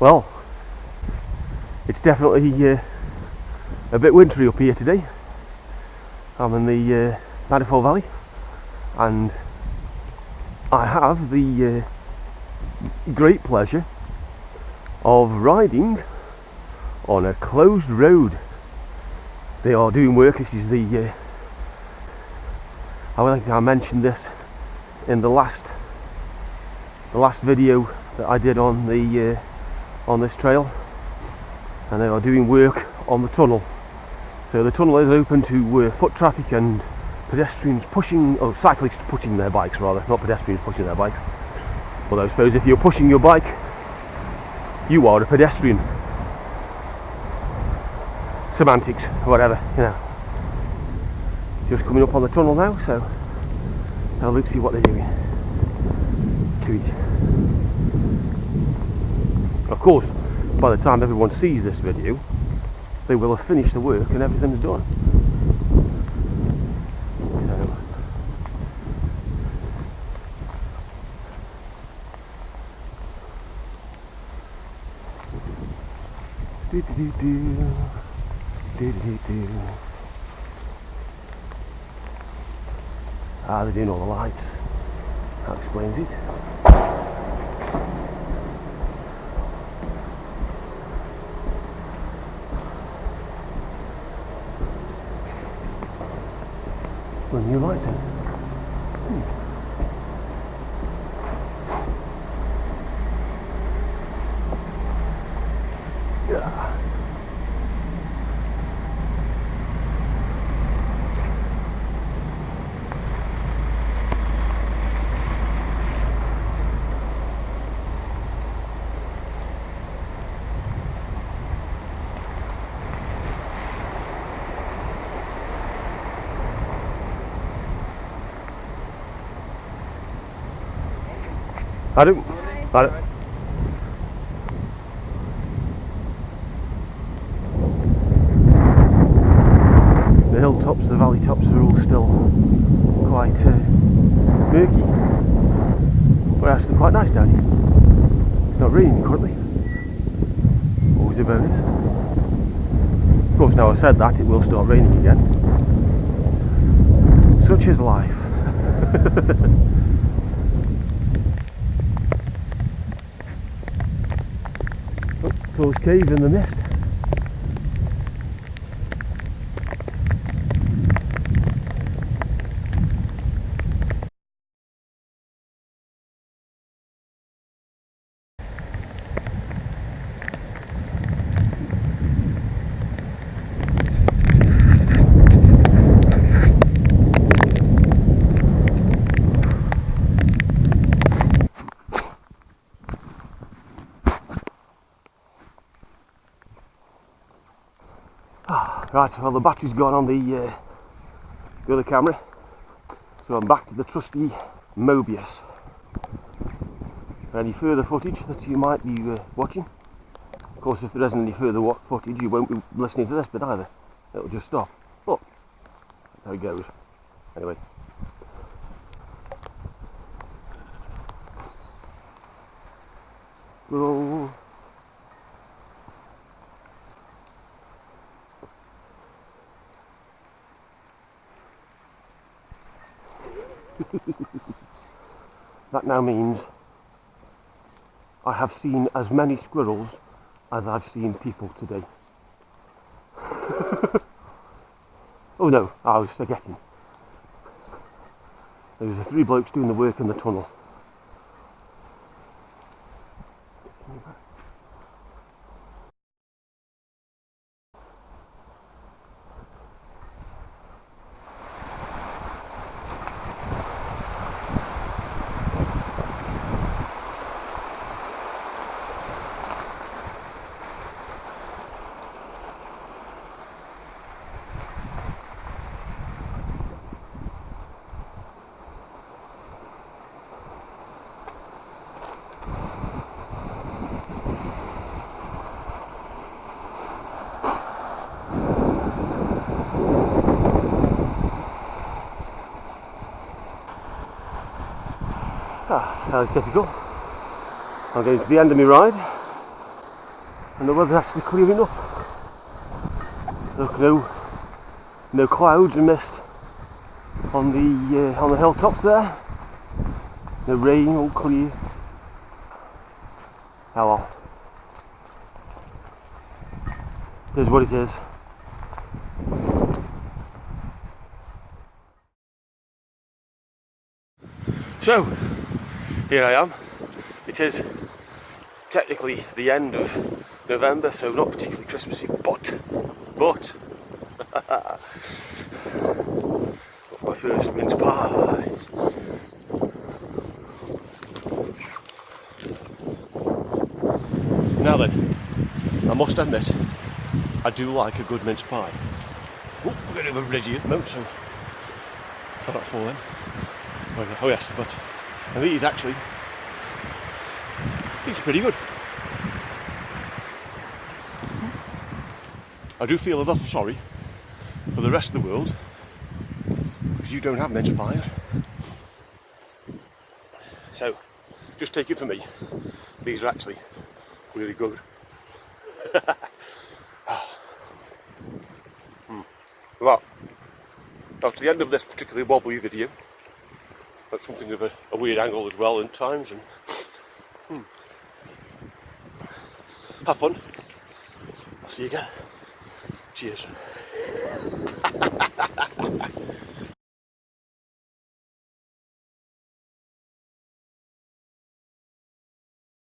Well, it's definitely a bit wintry up here today. I'm in the Manifold Valley, and I have the great pleasure of riding on a closed road. They are doing work. This is the I think I mentioned this in the last video that I did on the on this trail, and they are doing work on the tunnel. So the tunnel is open to foot traffic and pedestrians pushing, or cyclists pushing their bikes rather, not pedestrians pushing their bikes. Although I suppose if you're pushing your bike, you are a pedestrian. Semantics, whatever, you know. Just coming up on the tunnel now, so now let's see what they're doing. Sweet. Of course, by the time everyone sees this video, they will have finished the work and everything's done. Ah, they're doing all the lights. That explains it. Well, new lights in. Yeah. I don't. The hilltops, the valley tops are all still quite murky, but actually quite nice down here. It's not raining currently. Always a bonus. Of course, now I've said that, it will start raining again. Such is life. Those caves in the mist. Right, well the battery's gone on the other camera, so I'm back to the trusty Mobius. Any further footage that you might be watching? Of course, if there isn't any further footage, you won't be listening to this bit either. It'll just stop. But that's how it goes. Anyway. Roll. That now means I have seen as many squirrels as I've seen people today. Oh no, I was forgetting. There was the 3 blokes doing the work in the tunnel. That's typical. I'm going to the end of my ride. and the weather's actually clearing up. Look, no clouds and mist on the hilltops there. No rain, all clear. Oh well. It is what it is. So, here I am. It is technically the end of November, so not particularly Christmassy, but got my first mince pie. Now then, I must admit, I do like a good mince pie. Oh, we're going to have a bridgie at the moment, so try not to fall in. Oh yes, but and these are pretty good. I do feel a little sorry for the rest of the world because you don't have mince pies. So, just take it from me, these are actually really good. Well, that's the end of this particularly wobbly video. That's something of a weird angle as well in times, and have fun. I'll see you again. Cheers.